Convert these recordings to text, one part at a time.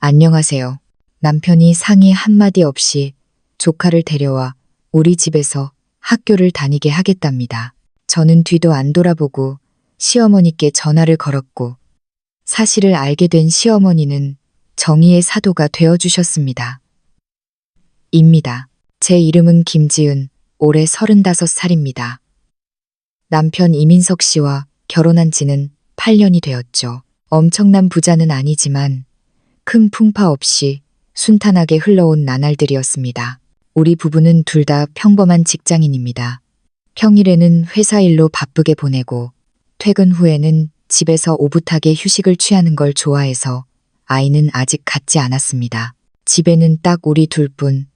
안녕하세요. 남편이 상의 한마디 없이 조카를 데려와 우리 집에서 학교를 다니게 하겠답니다. 저는 뒤도 안 돌아보고 시어머니께 전화를 걸었고 사실을 알게 된 시어머니는 정의의 사도가 되어주셨습니다. 입니다. 제 이름은 김지은, 올해 35살입니다. 남편 이민석 씨와 결혼한 지는 8년이 되었죠. 엄청난 부자는 아니지만 큰 풍파 없이 순탄하게 흘러온 나날들이었습니다. 우리 부부는 둘 다 평범한 직장인입니다. 평일에는 회사 일로 바쁘게 보내고 퇴근 후에는 집에서 오붓하게 휴식을 취하는 걸 좋아해서 아이는 아직 갖지 않았습니다. 집에는 딱 우리 둘뿐,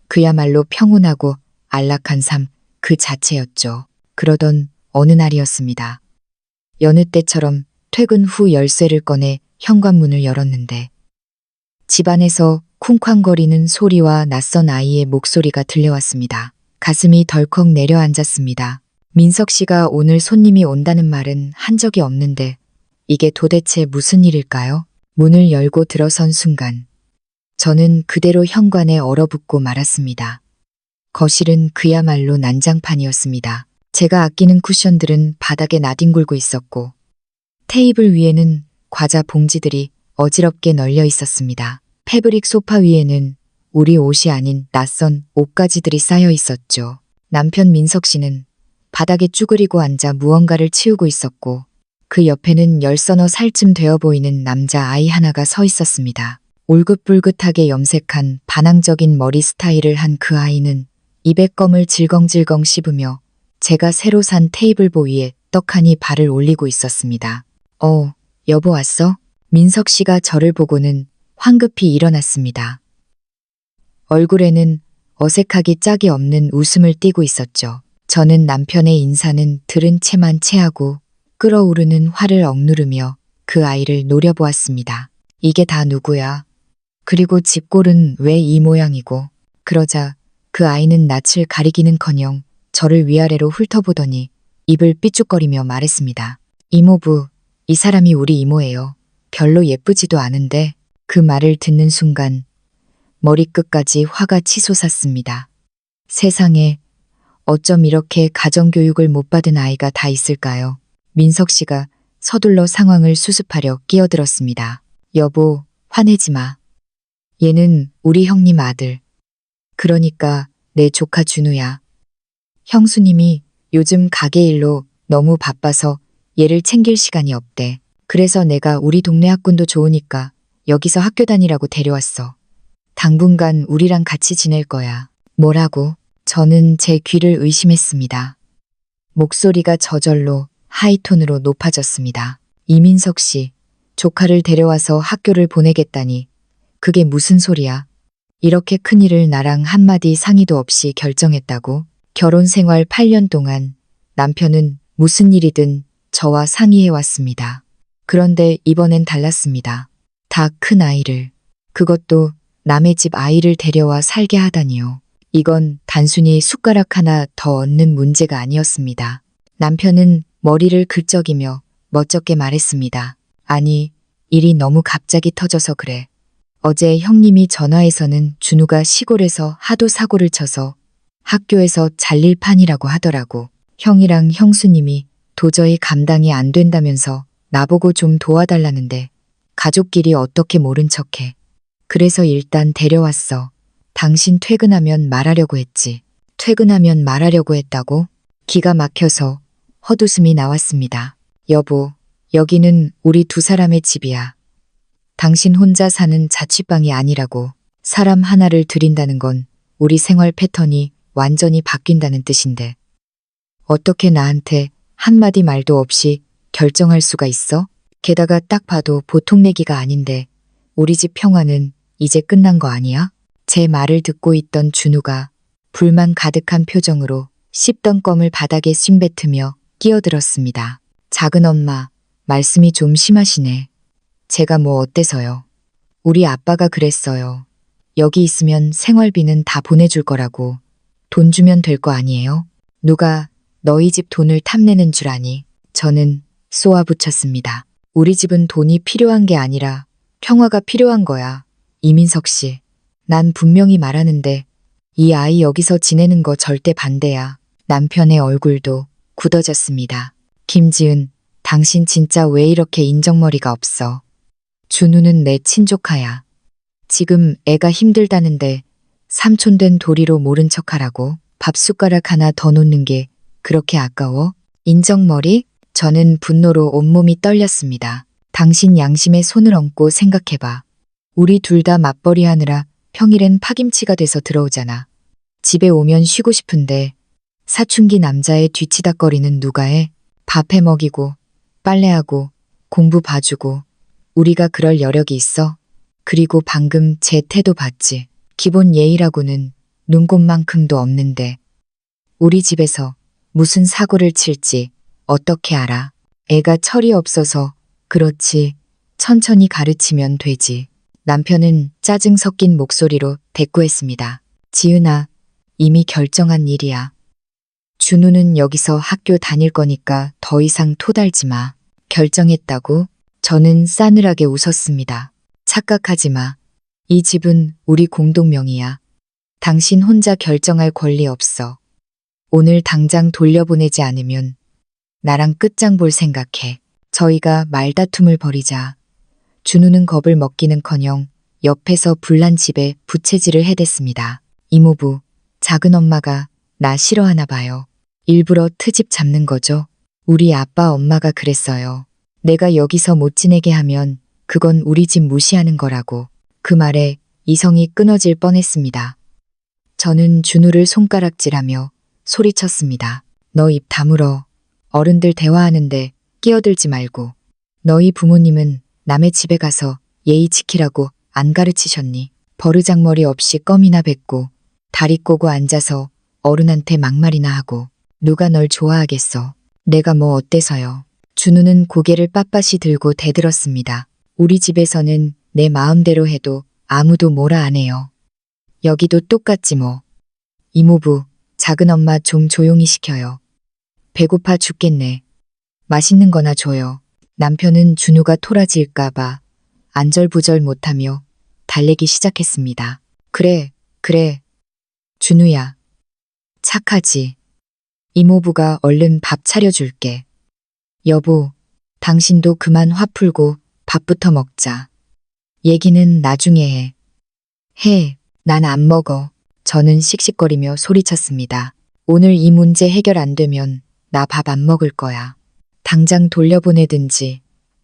그야말로 평온하고 안락한 삶 그 자체였죠. 그러던 어느 날이었습니다. 여느 때처럼 퇴근 후 열쇠를 꺼내 현관문을 열었는데 집안에서 쿵쾅거리는 소리와 낯선 아이의 목소리가 들려왔습니다. 가슴이 덜컥 내려앉았습니다. 민석 씨가 오늘 손님이 온다는 말은 한 적이 없는데 이게 도대체 무슨 일일까요? 문을 열고 들어선 순간 저는 그대로 현관에 얼어붙고 말았습니다. 거실은 그야말로 난장판이었습니다. 제가 아끼는 쿠션들은 바닥에 나뒹굴고 있었고 테이블 위에는 과자 봉지들이 어지럽게 널려 있었습니다. 패브릭 소파 위에는 우리 옷이 아닌 낯선 옷가지들이 쌓여 있었죠. 남편 민석 씨는 바닥에 쭈그리고 앉아 무언가를 치우고 있었고 그 옆에는 10서너 살쯤 되어 보이는 남자 아이 하나가 서 있었습니다. 울긋불긋하게 염색한 반항적인 머리 스타일을 한 그 아이는 입에 껌을 질겅질겅 씹으며 제가 새로 산 테이블보 위에 떡하니 발을 올리고 있었습니다. 여보 왔어? 민석 씨가 저를 보고는 황급히 일어났습니다. 얼굴에는 어색하기 짝이 없는 웃음을 띠고 있었죠. 저는 남편의 인사는 들은 채만 채하고 끓어오르는 화를 억누르며 그 아이를 노려보았습니다. 이게 다 누구야? 그리고 집골은 왜 이 모양이고? 그러자 그 아이는 낯을 가리기는커녕 저를 위아래로 훑어보더니 입을 삐죽거리며 말했습니다. 이모부, 이 사람이 우리 이모예요. 별로 예쁘지도 않은데. 그 말을 듣는 순간 머리끝까지 화가 치솟았습니다. 세상에 어쩜 이렇게 가정교육을 못 받은 아이가 다 있을까요? 민석 씨가 서둘러 상황을 수습하려 끼어들었습니다. 여보, 화내지 마. 얘는 우리 형님 아들. 그러니까 내 조카 준우야. 형수님이 요즘 가게 일로 너무 바빠서 얘를 챙길 시간이 없대. 그래서 내가 우리 동네 학군도 좋으니까 여기서 학교 다니라고 데려왔어. 당분간 우리랑 같이 지낼 거야. 뭐라고? 저는 제 귀를 의심했습니다. 목소리가 저절로 하이톤으로 높아졌습니다. 이민석 씨, 조카를 데려와서 학교를 보내겠다니 그게 무슨 소리야? 이렇게 큰일을 나랑 한마디 상의도 없이 결정했다고? 결혼 생활 8년 동안 남편은 무슨 일이든 저와 상의해왔습니다. 그런데 이번엔 달랐습니다. 다 큰 아이를, 그것도 남의 집 아이를 데려와 살게 하다니요. 이건 단순히 숟가락 하나 더 얹는 문제가 아니었습니다. 남편은 머리를 긁적이며 멋쩍게 말했습니다. 아니, 일이 너무 갑자기 터져서 그래. 어제 형님이 전화해서는 준우가 시골에서 하도 사고를 쳐서 학교에서 잘릴 판이라고 하더라고. 형이랑 형수님이 도저히 감당이 안 된다면서 나보고 좀 도와달라는데 가족끼리 어떻게 모른 척해. 그래서 일단 데려왔어. 당신 퇴근하면 말하려고 했지. 퇴근하면 말하려고 했다고? 기가 막혀서 헛웃음이 나왔습니다. 여보, 여기는 우리 두 사람의 집이야. 당신 혼자 사는 자취방이 아니라고. 사람 하나를 들인다는 건 우리 생활 패턴이 완전히 바뀐다는 뜻인데. 어떻게 나한테 한마디 말도 없이 결정할 수가 있어? 게다가 딱 봐도 보통 내기가 아닌데 우리 집 평화는 이제 끝난 거 아니야? 제 말을 듣고 있던 준우가 불만 가득한 표정으로 씹던 껌을 바닥에 쐰뱉으며 끼어들었습니다. 작은 엄마, 말씀이 좀 심하시네. 제가 뭐 어때서요? 우리 아빠가 그랬어요. 여기 있으면 생활비는 다 보내줄 거라고. 돈 주면 될 거 아니에요? 누가 너희 집 돈을 탐내는 줄 아니? 저는 쏘아붙였습니다. 우리 집은 돈이 필요한 게 아니라 평화가 필요한 거야. 이민석 씨, 난 분명히 말하는데 이 아이 여기서 지내는 거 절대 반대야. 남편의 얼굴도 굳어졌습니다. 김지은, 당신 진짜 왜 이렇게 인정머리가 없어. 준우는 내 친조카야. 지금 애가 힘들다는데 삼촌 된 도리로 모른 척하라고. 밥숟가락 하나 더 놓는 게 그렇게 아까워? 인정머리? 저는 분노로 온몸이 떨렸습니다. 당신 양심에 손을 얹고 생각해봐. 우리 둘 다 맞벌이 하느라 평일엔 파김치가 돼서 들어오잖아. 집에 오면 쉬고 싶은데 사춘기 남자의 뒤치다꺼리는 누가 해? 밥 해 먹이고 빨래하고 공부 봐주고 우리가 그럴 여력이 있어? 그리고 방금 제 태도 봤지? 기본 예의라고는 눈곱만큼도 없는데 우리 집에서 무슨 사고를 칠지 어떻게 알아? 애가 철이 없어서 그렇지 천천히 가르치면 되지. 남편은 짜증 섞인 목소리로 대꾸했습니다. 지은아, 이미 결정한 일이야. 준우는 여기서 학교 다닐 거니까 더 이상 토달지 마. 결정했다고? 저는 싸늘하게 웃었습니다. 착각하지 마. 이 집은 우리 공동명의야. 당신 혼자 결정할 권리 없어. 오늘 당장 돌려보내지 않으면 나랑 끝장 볼 생각해. 저희가 말다툼을 벌이자 준우는 겁을 먹기는커녕 옆에서 불난 집에 부채질을 해댔습니다. 이모부, 작은 엄마가 나 싫어하나 봐요. 일부러 트집 잡는 거죠. 우리 아빠 엄마가 그랬어요. 내가 여기서 못 지내게 하면 그건 우리 집 무시하는 거라고. 그 말에 이성이 끊어질 뻔했습니다. 저는 준우를 손가락질하며 소리쳤습니다. 너 입 다물어. 어른들 대화하는데 끼어들지 말고. 너희 부모님은 남의 집에 가서 예의 지키라고 안 가르치셨니? 버르장머리 없이 껌이나 뱉고 다리 꼬고 앉아서 어른한테 막말이나 하고 누가 널 좋아하겠어. 내가 뭐 어때서요. 준우는 고개를 빳빳이 들고 대들었습니다. 우리 집에서는 내 마음대로 해도 아무도 뭐라 안 해요. 여기도 똑같지 뭐. 이모부, 작은엄마 좀 조용히 시켜요. 배고파 죽겠네. 맛있는 거나 줘요. 남편은 준우가 토라질까봐 안절부절 못하며 달래기 시작했습니다. 그래, 그래. 준우야. 착하지. 이모부가 얼른 밥 차려줄게. 여보, 당신도 그만 화 풀고 밥부터 먹자. 얘기는 나중에 해. 해, 난 안 먹어. 저는 씩씩거리며 소리쳤습니다. 오늘 이 문제 해결 안 되면 나 밥 안 먹을 거야. 당장 돌려보내든지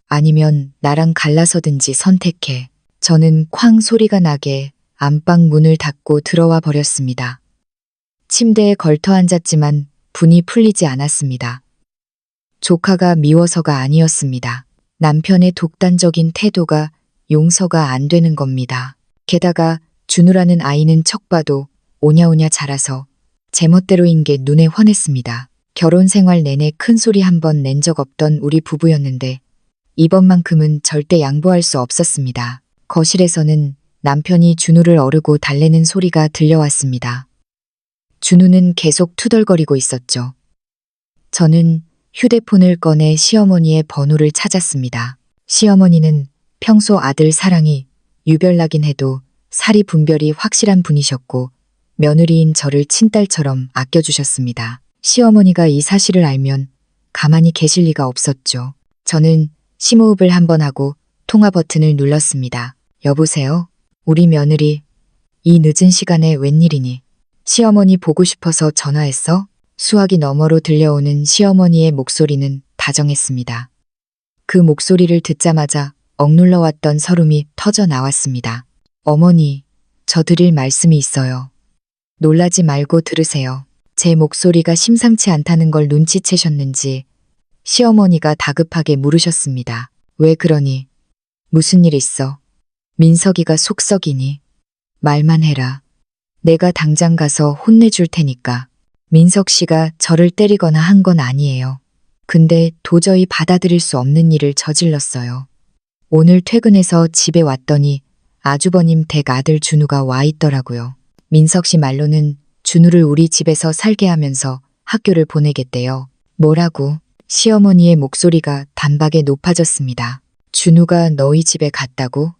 아니면 나랑 갈라서든지 선택해. 저는 쾅 소리가 나게 안방 문을 닫고 들어와 버렸습니다. 침대에 걸터 앉았지만 분이 풀리지 않았습니다. 조카가 미워서가 아니었습니다. 남편의 독단적인 태도가 용서가 안 되는 겁니다. 게다가 준우라는 아이는 척 봐도 오냐오냐 자라서 제멋대로인 게 눈에 훤했습니다. 결혼 생활 내내 큰 소리 한 번 낸 적 없던 우리 부부였는데 이번만큼은 절대 양보할 수 없었습니다. 거실에서는 남편이 준우를 어르고 달래는 소리가 들려왔습니다. 준우는 계속 투덜거리고 있었죠. 저는 휴대폰을 꺼내 시어머니의 번호를 찾았습니다. 시어머니는 평소 아들 사랑이 유별나긴 해도 사리 분별이 확실한 분이셨고 며느리인 저를 친딸처럼 아껴주셨습니다. 시어머니가 이 사실을 알면 가만히 계실 리가 없었죠. 저는 심호흡을 한번 하고 통화 버튼을 눌렀습니다. 여보세요? 우리 며느리, 이 늦은 시간에 웬일이니? 시어머니 보고 싶어서 전화했어? 수화기 너머로 들려오는 시어머니의 목소리는 다정했습니다. 그 목소리를 듣자마자 억눌러 왔던 설움이 터져 나왔습니다. 어머니, 저 드릴 말씀이 있어요. 놀라지 말고 들으세요. 제 목소리가 심상치 않다는 걸 눈치채셨는지 시어머니가 다급하게 물으셨습니다. 왜 그러니? 무슨 일 있어? 민석이가 속썩이니? 말만 해라. 내가 당장 가서 혼내줄 테니까. 민석 씨가 저를 때리거나 한 건 아니에요. 근데 도저히 받아들일 수 없는 일을 저질렀어요. 오늘 퇴근해서 집에 왔더니 아주버님 댁 아들 준우가 와 있더라고요. 민석 씨 말로는 준우를 우리 집에서 살게 하면서 학교를 보내겠대요. 뭐라고? 시어머니의 목소리가 단박에 높아졌습니다. 준우가 너희 집에 갔다고?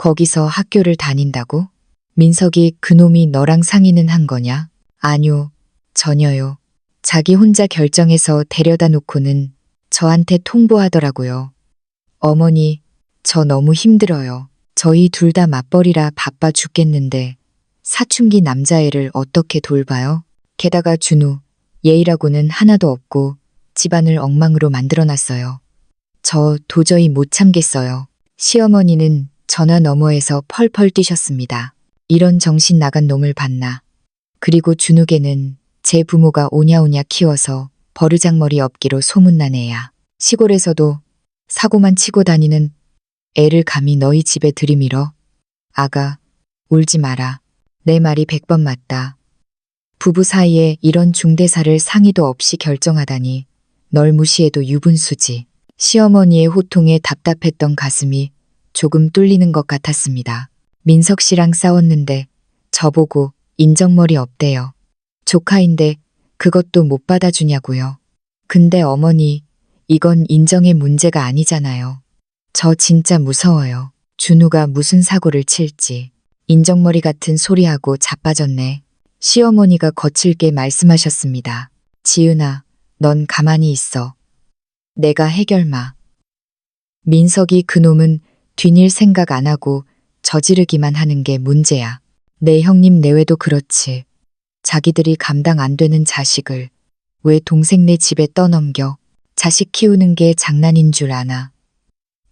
거기서 학교를 다닌다고? 민석이 그놈이 너랑 상의는 한 거냐? 아뇨, 전혀요. 자기 혼자 결정해서 데려다 놓고는 저한테 통보하더라고요. 어머니, 저 너무 힘들어요. 저희 둘 다 맞벌이라 바빠 죽겠는데 사춘기 남자애를 어떻게 돌봐요? 게다가 준우, 예의라고는 하나도 없고 집안을 엉망으로 만들어놨어요. 저 도저히 못 참겠어요. 시어머니는 전화 너머에서 펄펄 뛰셨습니다. 이런 정신 나간 놈을 봤나. 그리고 준우개는 제 부모가 오냐오냐 키워서 버르장머리 없기로 소문난 애야. 시골에서도 사고만 치고 다니는 애를 감히 너희 집에 들이밀어? 아가, 울지 마라. 내 말이 100번 맞다. 부부 사이에 이런 중대사를 상의도 없이 결정하다니 널 무시해도 유분수지. 시어머니의 호통에 답답했던 가슴이 조금 뚫리는 것 같았습니다. 민석 씨랑 싸웠는데 저보고 인정머리 없대요. 조카인데 그것도 못 받아주냐고요. 근데 어머니, 이건 인정의 문제가 아니잖아요. 저 진짜 무서워요. 준우가 무슨 사고를 칠지. 인정머리 같은 소리하고 자빠졌네. 시어머니가 거칠게 말씀하셨습니다. 지은아, 넌 가만히 있어. 내가 해결마. 민석이 그놈은 뒤닐 생각 안 하고 저지르기만 하는 게 문제야. 내 형님 내외도 그렇지. 자기들이 감당 안 되는 자식을 왜 동생네 집에 떠넘겨. 자식 키우는 게 장난인 줄 아나.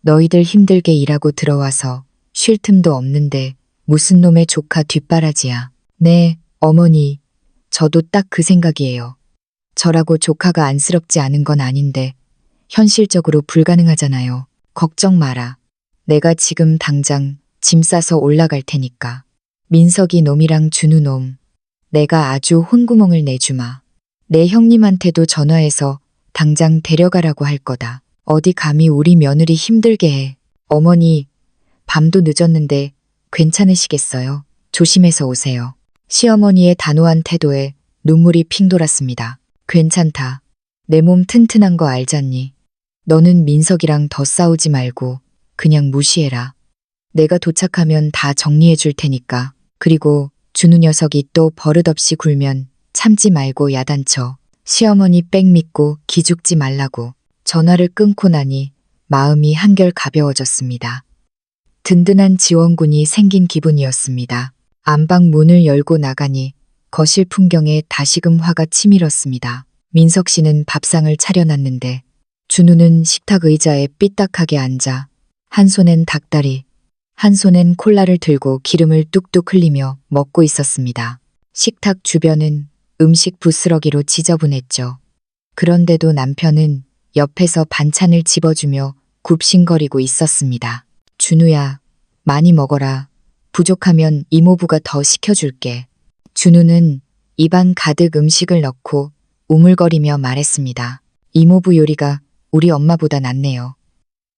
너희들 힘들게 일하고 들어와서 쉴 틈도 없는데 무슨 놈의 조카 뒷바라지야. 네, 어머니. 저도 딱 그 생각이에요. 저라고 조카가 안쓰럽지 않은 건 아닌데 현실적으로 불가능하잖아요. 걱정 마라. 내가 지금 당장 짐 싸서 올라갈 테니까. 민석이 놈이랑 준우 놈. 내가 아주 혼구멍을 내주마. 내 형님한테도 전화해서 당장 데려가라고 할 거다. 어디 감히 우리 며느리 힘들게 해. 어머니, 밤도 늦었는데 괜찮으시겠어요? 조심해서 오세요. 시어머니의 단호한 태도에 눈물이 핑 돌았습니다. 괜찮다. 내 몸 튼튼한 거 알잖니. 너는 민석이랑 더 싸우지 말고 그냥 무시해라. 내가 도착하면 다 정리해 줄 테니까. 그리고 준우 녀석이 또 버릇없이 굴면 참지 말고 야단쳐. 시어머니 빽 믿고 기죽지 말라고. 전화를 끊고 나니 마음이 한결 가벼워졌습니다. 든든한 지원군이 생긴 기분이었습니다. 안방 문을 열고 나가니 거실 풍경에 다시금 화가 치밀었습니다. 민석 씨는 밥상을 차려놨는데 준우는 식탁 의자에 삐딱하게 앉아 한 손엔 닭다리, 한 손엔 콜라를 들고 기름을 뚝뚝 흘리며 먹고 있었습니다. 식탁 주변은 음식 부스러기로 지저분했죠. 그런데도 남편은 옆에서 반찬을 집어주며 굽신거리고 있었습니다. 준우야, 많이 먹어라. 부족하면 이모부가 더 시켜줄게. 준우는 입안 가득 음식을 넣고 우물거리며 말했습니다. 이모부 요리가 우리 엄마보다 낫네요.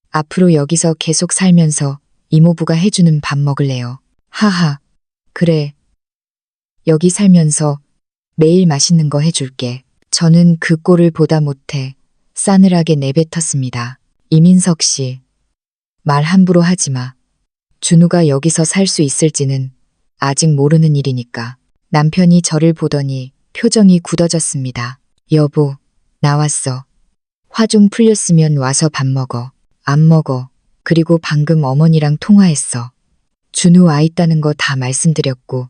앞으로 여기서 계속 살면서 이모부가 해주는 밥 먹을래요. 하하, 그래. 여기 살면서 매일 맛있는 거 해줄게. 저는 그 꼴을 보다 못해 싸늘하게 내뱉었습니다. 이민석 씨, 말 함부로 하지 마. 준우가 여기서 살 수 있을지는 아직 모르는 일이니까. 남편이 저를 보더니 표정이 굳어졌습니다. 여보, 나왔어. 화 좀 풀렸으면 와서 밥 먹어. 안 먹어. 그리고 방금 어머니랑 통화했어. 준우 와 있다는 거 다 말씀드렸고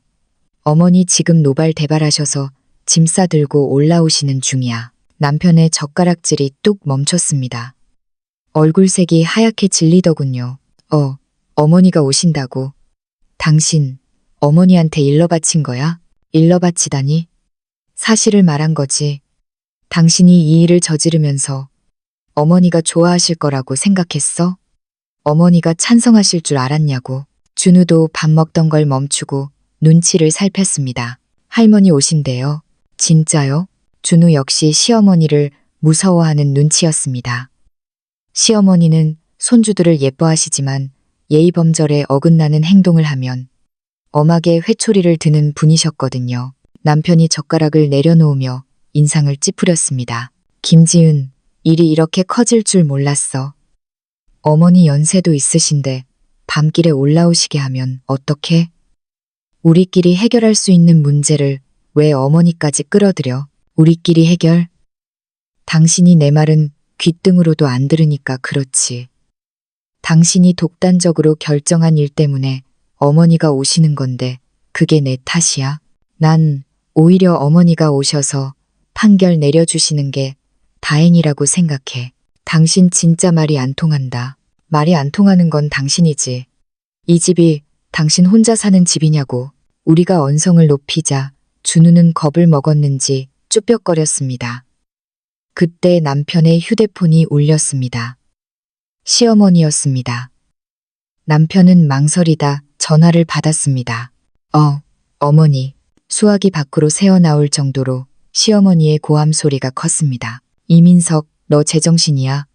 어머니 지금 노발대발하셔서 짐 싸들고 올라오시는 중이야. 남편의 젓가락질이 뚝 멈췄습니다. 얼굴색이 하얗게 질리더군요. 어머니가 오신다고. 당신 어머니한테 일러 바친 거야? 일러 바치다니? 사실을 말한 거지. 당신이 이 일을 저지르면서 어머니가 좋아하실 거라고 생각했어? 어머니가 찬성하실 줄 알았냐고. 준우도 밥 먹던 걸 멈추고 눈치를 살폈습니다. 할머니 오신대요. 진짜요? 준우 역시 시어머니를 무서워하는 눈치였습니다. 시어머니는 손주들을 예뻐하시지만 예의범절에 어긋나는 행동을 하면 엄하게 회초리를 드는 분이셨거든요. 남편이 젓가락을 내려놓으며 인상을 찌푸렸습니다. 김지은, 일이 이렇게 커질 줄 몰랐어. 어머니 연세도 있으신데 밤길에 올라오시게 하면 어떡해? 우리끼리 해결할 수 있는 문제를 왜 어머니까지 끌어들여? 우리끼리 해결? 당신이 내 말은 귓등으로도 안 들으니까 그렇지. 당신이 독단적으로 결정한 일 때문에 어머니가 오시는 건데 그게 내 탓이야? 난 오히려 어머니가 오셔서 판결 내려주시는 게 다행이라고 생각해. 당신 진짜 말이 안 통한다. 말이 안 통하는 건 당신이지. 이 집이 당신 혼자 사는 집이냐고. 우리가 언성을 높이자 준우는 겁을 먹었는지 쭈뼛거렸습니다. 그때 남편의 휴대폰이 울렸습니다. 시어머니였습니다. 남편은 망설이다 전화를 받았습니다. 어머니. 수화기 밖으로 새어나올 정도로 시어머니의 고함 소리가 컸습니다. 이민석, 너 제정신이야?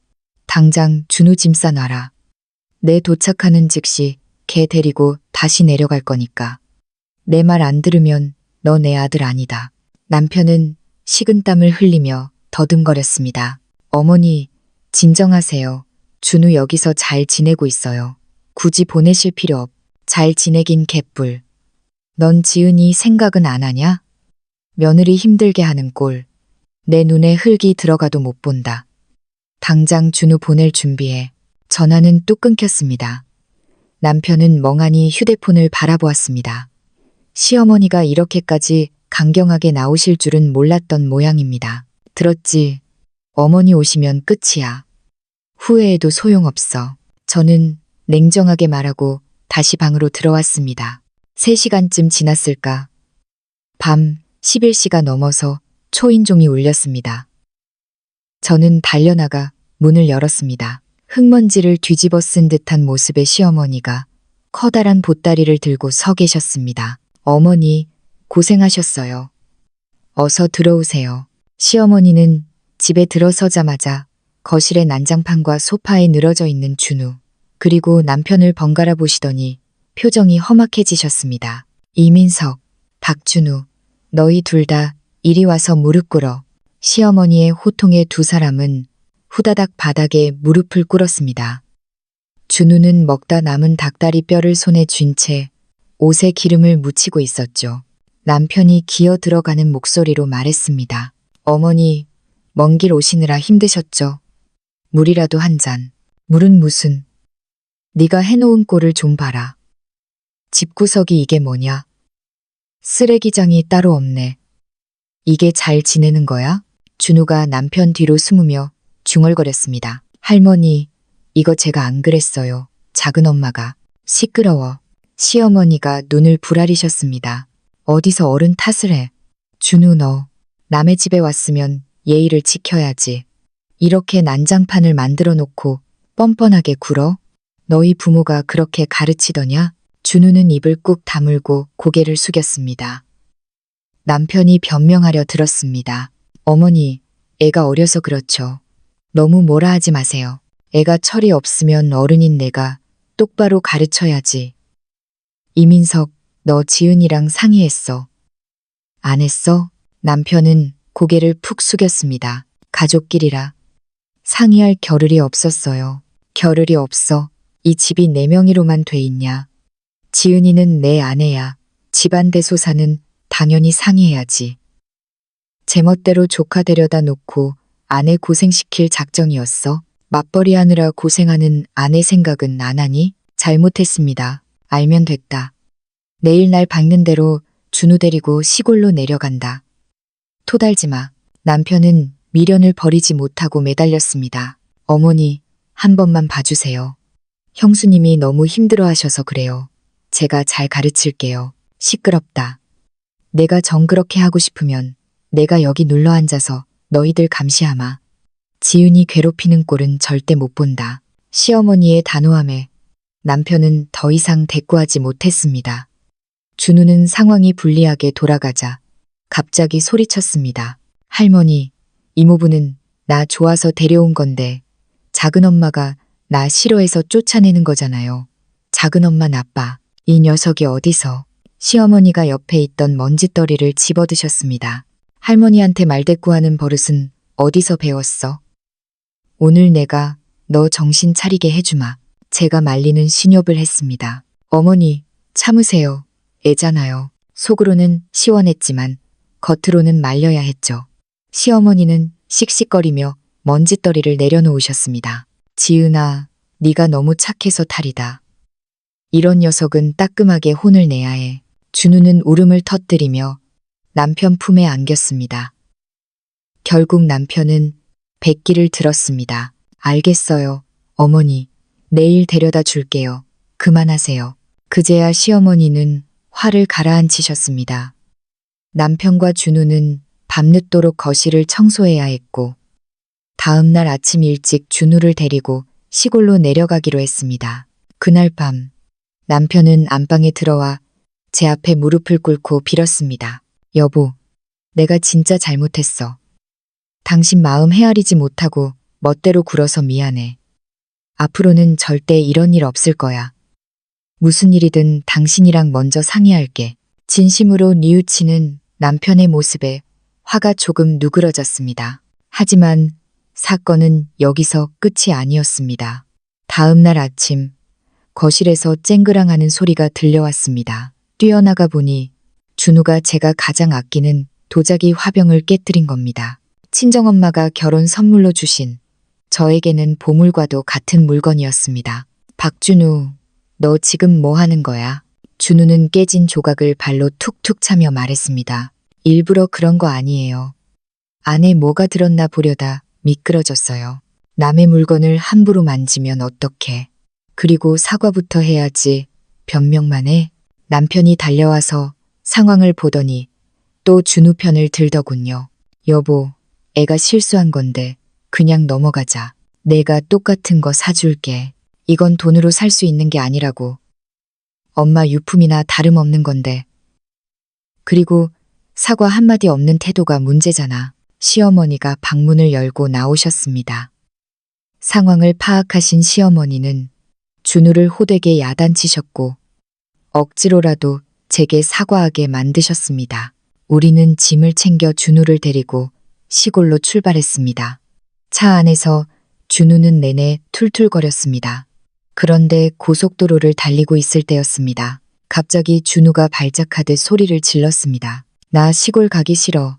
당장 준우 짐 싸놔라. 내 도착하는 즉시 걔 데리고 다시 내려갈 거니까. 내 말 안 들으면 너 내 아들 아니다. 남편은 식은땀을 흘리며 더듬거렸습니다. 어머니, 진정하세요. 준우 여기서 잘 지내고 있어요. 굳이 보내실 필요 없. 잘 지내긴 개뿔. 넌 지은이 생각은 안 하냐? 며느리 힘들게 하는 꼴. 내 눈에 흙이 들어가도 못 본다. 당장 준우 보낼 준비해. 전화는 뚝 끊겼습니다. 남편은 멍하니 휴대폰을 바라보았습니다. 시어머니가 이렇게까지 강경하게 나오실 줄은 몰랐던 모양입니다. 들었지? 어머니 오시면 끝이야. 후회해도 소용없어. 저는 냉정하게 말하고 다시 방으로 들어왔습니다. 3시간쯤 지났을까? 밤 11시가 넘어서 초인종이 울렸습니다. 저는 달려나가 문을 열었습니다. 흙먼지를 뒤집어 쓴 듯한 모습의 시어머니가 커다란 보따리를 들고 서 계셨습니다. 어머니, 고생하셨어요. 어서 들어오세요. 시어머니는 집에 들어서자마자 거실의 난장판과 소파에 늘어져 있는 준우, 그리고 남편을 번갈아 보시더니 표정이 험악해지셨습니다. 이민석, 박준우, 너희 둘 다 이리 와서 무릎 꿇어. 시어머니의 호통에 두 사람은 후다닥 바닥에 무릎을 꿇었습니다. 준우는 먹다 남은 닭다리 뼈를 손에 쥔 채 옷에 기름을 묻히고 있었죠. 남편이 기어 들어가는 목소리로 말했습니다. 어머니, 먼 길 오시느라 힘드셨죠? 물이라도 한 잔. 물은 무슨. 네가 해놓은 꼴을 좀 봐라. 집구석이 이게 뭐냐? 쓰레기장이 따로 없네. 이게 잘 지내는 거야? 준우가 남편 뒤로 숨으며 중얼거렸습니다. 할머니, 이거 제가 안 그랬어요. 작은 엄마가. 시끄러워. 시어머니가 눈을 부라리셨습니다. 어디서 어른 탓을 해. 준우 너, 남의 집에 왔으면 예의를 지켜야지. 이렇게 난장판을 만들어 놓고 뻔뻔하게 굴어? 너희 부모가 그렇게 가르치더냐? 준우는 입을 꾹 다물고 고개를 숙였습니다. 남편이 변명하려 들었습니다. 어머니, 애가 어려서 그렇죠. 너무 뭐라 하지 마세요. 애가 철이 없으면 어른인 내가 똑바로 가르쳐야지. 이민석, 너 지은이랑 상의했어. 안 했어? 남편은 고개를 푹 숙였습니다. 가족끼리라. 상의할 겨를이 없었어요. 겨를이 없어. 이 집이 내 명의로만 돼 있냐. 지은이는 내 아내야. 집안 대소사는 당연히 상의해야지. 제멋대로 조카 데려다 놓고 아내 고생시킬 작정이었어. 맞벌이 하느라 고생하는 아내 생각은 안 하니? 잘못했습니다. 알면 됐다. 내일 날 밝는 대로 준우 데리고 시골로 내려간다. 토달지 마. 남편은 미련을 버리지 못하고 매달렸습니다. 어머니, 한 번만 봐주세요. 형수님이 너무 힘들어하셔서 그래요. 제가 잘 가르칠게요. 시끄럽다. 내가 정그렇게 하고 싶으면 내가 여기 눌러 앉아서 너희들 감시하마. 지은이 괴롭히는 꼴은 절대 못 본다. 시어머니의 단호함에 남편은 더 이상 대꾸하지 못했습니다. 준우는 상황이 불리하게 돌아가자 갑자기 소리쳤습니다. 할머니, 이모부는 나 좋아서 데려온 건데 작은 엄마가 나 싫어해서 쫓아내는 거잖아요. 작은 엄마 나빠. 이 녀석이 어디서. 시어머니가 옆에 있던 먼지떨이를 집어드셨습니다. 할머니한테 말대꾸하는 버릇은 어디서 배웠어? 오늘 내가 너 정신 차리게 해주마. 제가 말리는 신욕을 했습니다. 어머니, 참으세요. 애잖아요. 속으로는 시원했지만 겉으로는 말려야 했죠. 시어머니는 씩씩거리며 먼지떨이를 내려놓으셨습니다. 지은아, 네가 너무 착해서 탈이다. 이런 녀석은 따끔하게 혼을 내야 해. 준우는 울음을 터뜨리며 남편 품에 안겼습니다. 결국 남편은 백기를 들었습니다. 알겠어요, 어머니. 내일 데려다 줄게요. 그만하세요. 그제야 시어머니는 화를 가라앉히셨습니다. 남편과 준우는 밤늦도록 거실을 청소해야 했고 다음 날 아침 일찍 준우를 데리고 시골로 내려가기로 했습니다. 그날 밤 남편은 안방에 들어와 제 앞에 무릎을 꿇고 빌었습니다. 여보, 내가 진짜 잘못했어. 당신 마음 헤아리지 못하고 멋대로 굴어서 미안해. 앞으로는 절대 이런 일 없을 거야. 무슨 일이든 당신이랑 먼저 상의할게. 진심으로 뉘우치는 남편의 모습에 화가 조금 누그러졌습니다. 하지만 사건은 여기서 끝이 아니었습니다. 다음 날 아침 거실에서 쨍그랑하는 소리가 들려왔습니다. 뛰어나가 보니 준우가 제가 가장 아끼는 도자기 화병을 깨뜨린 겁니다. 친정엄마가 결혼 선물로 주신 저에게는 보물과도 같은 물건이었습니다. 박준우, 너 지금 뭐 하는 거야? 준우는 깨진 조각을 발로 툭툭 차며 말했습니다. 일부러 그런 거 아니에요. 안에 뭐가 들었나 보려다 미끄러졌어요. 남의 물건을 함부로 만지면 어떡해. 그리고 사과부터 해야지. 변명만 해. 남편이 달려와서 상황을 보더니 또 준우 편을 들더군요. 여보, 애가 실수한 건데 그냥 넘어가자. 내가 똑같은 거 사줄게. 이건 돈으로 살 수 있는 게 아니라고. 엄마 유품이나 다름없는 건데. 그리고 사과 한마디 없는 태도가 문제잖아. 시어머니가 방문을 열고 나오셨습니다. 상황을 파악하신 시어머니는 준우를 호되게 야단치셨고 억지로라도 제게 사과하게 만드셨습니다. 우리는 짐을 챙겨 준우를 데리고 시골로 출발했습니다. 차 안에서 준우는 내내 툴툴거렸습니다. 그런데 고속도로를 달리고 있을 때였습니다. 갑자기 준우가 발작하듯 소리를 질렀습니다. 나 시골 가기 싫어.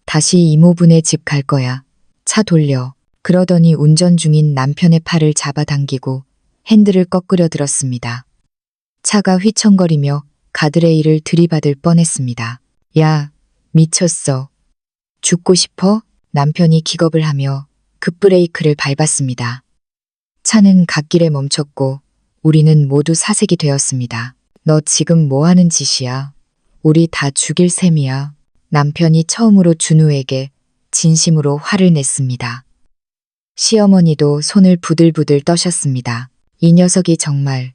다시 이모부네 집 갈 거야. 차 돌려. 그러더니 운전 중인 남편의 팔을 잡아당기고 핸들을 꺾으려 들었습니다. 차가 휘청거리며 가드레일을 들이받을 뻔했습니다. 야, 미쳤어. 죽고 싶어? 남편이 기겁을 하며 급브레이크를 밟았습니다. 차는 갓길에 멈췄고 우리는 모두 사색이 되었습니다. 너 지금 뭐 하는 짓이야? 우리 다 죽일 셈이야. 남편이 처음으로 준우에게 진심으로 화를 냈습니다. 시어머니도 손을 부들부들 떠셨습니다. 이 녀석이 정말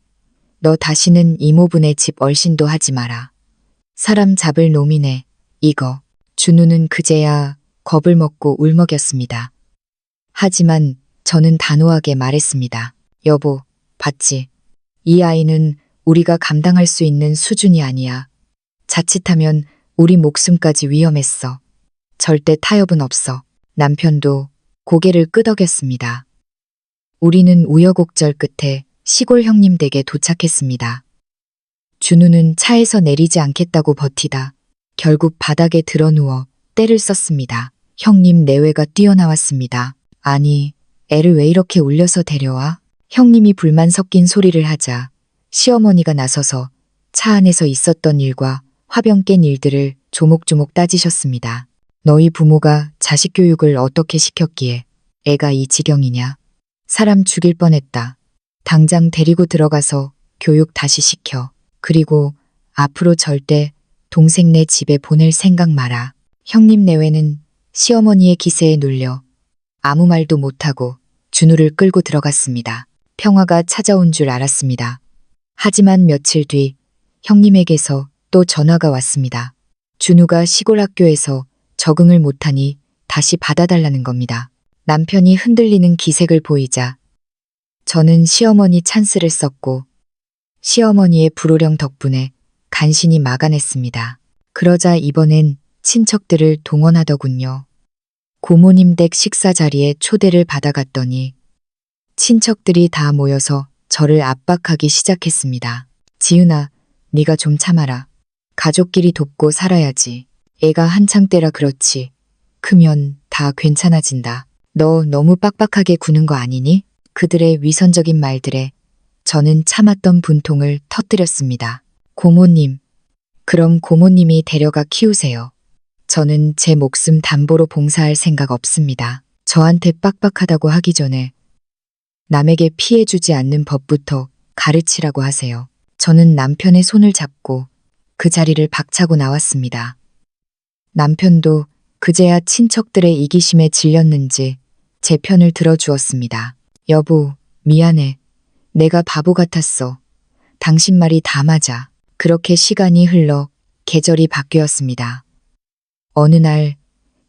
너 다시는 이모부네 집 얼씬도 하지 마라. 사람 잡을 놈이네. 이거. 준우는 그제야 겁을 먹고 울먹였습니다. 하지만 저는 단호하게 말했습니다. 여보, 봤지? 이 아이는 우리가 감당할 수 있는 수준이 아니야. 자칫하면 우리 목숨까지 위험했어. 절대 타협은 없어. 남편도 고개를 끄덕였습니다. 우리는 우여곡절 끝에 시골 형님 댁에 도착했습니다. 준우는 차에서 내리지 않겠다고 버티다 결국 바닥에 드러누워 떼를 썼습니다. 형님 내외가 뛰어나왔습니다. 아니, 애를 왜 이렇게 울려서 데려와? 형님이 불만 섞인 소리를 하자 시어머니가 나서서 차 안에서 있었던 일과 화병 깬 일들을 조목조목 따지셨습니다. 너희 부모가 자식 교육을 어떻게 시켰기에 애가 이 지경이냐? 사람 죽일 뻔했다. 당장 데리고 들어가서 교육 다시 시켜. 그리고 앞으로 절대 동생네 집에 보낼 생각 마라. 형님 내외는 시어머니의 기세에 눌려 아무 말도 못하고 준우를 끌고 들어갔습니다. 평화가 찾아온 줄 알았습니다. 하지만 며칠 뒤 형님에게서 또 전화가 왔습니다. 준우가 시골 학교에서 적응을 못하니 다시 받아달라는 겁니다. 남편이 흔들리는 기색을 보이자 저는 시어머니 찬스를 썼고 시어머니의 불호령 덕분에 간신히 막아냈습니다. 그러자 이번엔 친척들을 동원하더군요. 고모님 댁 식사 자리에 초대를 받아갔더니 친척들이 다 모여서 저를 압박하기 시작했습니다. 지은아, 네가 좀 참아라. 가족끼리 돕고 살아야지. 애가 한창 때라 그렇지. 크면 다 괜찮아진다. 너 너무 빡빡하게 구는 거 아니니? 그들의 위선적인 말들에 저는 참았던 분통을 터뜨렸습니다. 고모님, 그럼 고모님이 데려가 키우세요. 저는 제 목숨 담보로 봉사할 생각 없습니다. 저한테 빡빡하다고 하기 전에 남에게 피해 주지 않는 법부터 가르치라고 하세요. 저는 남편의 손을 잡고 그 자리를 박차고 나왔습니다. 남편도 그제야 친척들의 이기심에 질렸는지 제 편을 들어주었습니다. 여보, 미안해. 내가 바보 같았어. 당신 말이 다 맞아. 그렇게 시간이 흘러 계절이 바뀌었습니다. 어느 날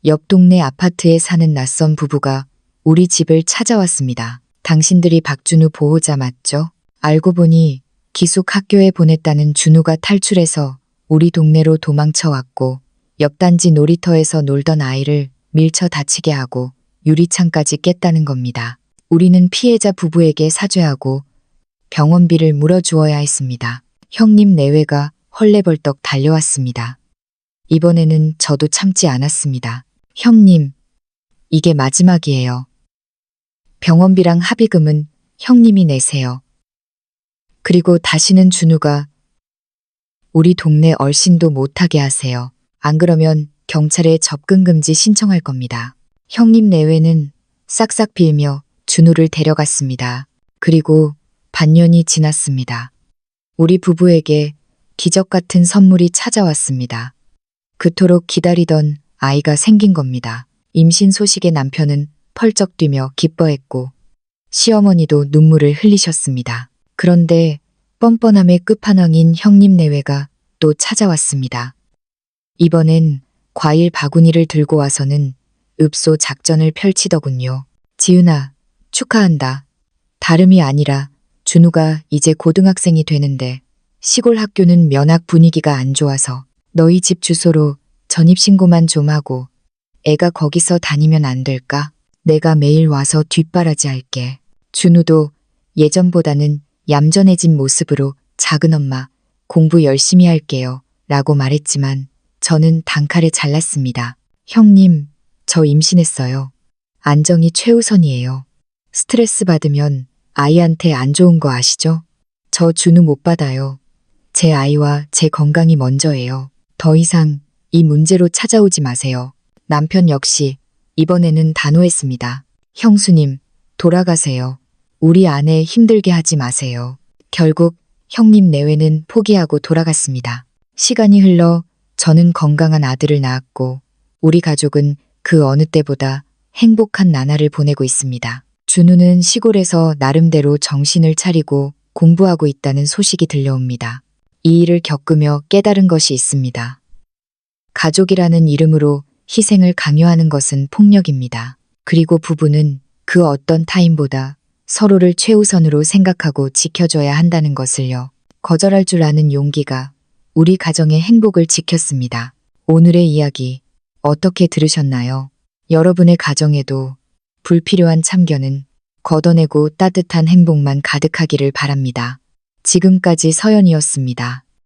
옆 동네 아파트에 사는 낯선 부부가 우리 집을 찾아왔습니다. 당신들이 박준우 보호자 맞죠? 알고 보니 기숙 학교에 보냈다는 준우가 탈출해서 우리 동네로 도망쳐 왔고 옆 단지 놀이터에서 놀던 아이를 밀쳐 다치게 하고 유리창까지 깼다는 겁니다. 우리는 피해자 부부에게 사죄하고 병원비를 물어주어야 했습니다. 형님 내외가 헐레벌떡 달려왔습니다. 이번에는 저도 참지 않았습니다. 형님, 이게 마지막이에요. 병원비랑 합의금은 형님이 내세요. 그리고 다시는 준우가 우리 동네 얼씬도 못하게 하세요. 안 그러면 경찰에 접근 금지 신청할 겁니다. 형님 내외는 싹싹 빌며 준우를 데려갔습니다. 그리고 반년이 지났습니다. 우리 부부에게 기적 같은 선물이 찾아왔습니다. 그토록 기다리던 아이가 생긴 겁니다. 임신 소식에 남편은 펄쩍 뛰며 기뻐했고 시어머니도 눈물을 흘리셨습니다. 그런데 뻔뻔함의 끝판왕인 형님 내외가 또 찾아왔습니다. 이번엔 과일 바구니를 들고 와서는 읍소 작전을 펼치더군요. 지은아, 축하한다. 다름이 아니라 준우가 이제 고등학생이 되는데 시골 학교는 면학 분위기가 안 좋아서 너희 집 주소로 전입신고만 좀 하고 애가 거기서 다니면 안 될까? 내가 매일 와서 뒷바라지 할게. 준우도 예전보다는 얌전해진 모습으로 작은 엄마, 공부 열심히 할게요. 라고 말했지만 저는 단칼에 잘랐습니다. 형님, 저 임신했어요. 안정이 최우선이에요. 스트레스 받으면 아이한테 안 좋은 거 아시죠? 저 준우 못 받아요. 제 아이와 제 건강이 먼저예요. 더 이상 이 문제로 찾아오지 마세요. 남편 역시 이번에는 단호했습니다. 형수님, 돌아가세요. 우리 아내 힘들게 하지 마세요. 결국 형님 내외는 포기하고 돌아갔습니다. 시간이 흘러 저는 건강한 아들을 낳았고 우리 가족은 그 어느 때보다 행복한 나날을 보내고 있습니다. 준우는 시골에서 나름대로 정신을 차리고 공부하고 있다는 소식이 들려옵니다. 이 일을 겪으며 깨달은 것이 있습니다. 가족이라는 이름으로 희생을 강요하는 것은 폭력입니다. 그리고 부부는 그 어떤 타인보다 서로를 최우선으로 생각하고 지켜줘야 한다는 것을요. 거절할 줄 아는 용기가 우리 가정의 행복을 지켰습니다. 오늘의 이야기 어떻게 들으셨나요? 여러분의 가정에도 불필요한 참견은 걷어내고 따뜻한 행복만 가득하기를 바랍니다. 지금까지 서연이었습니다.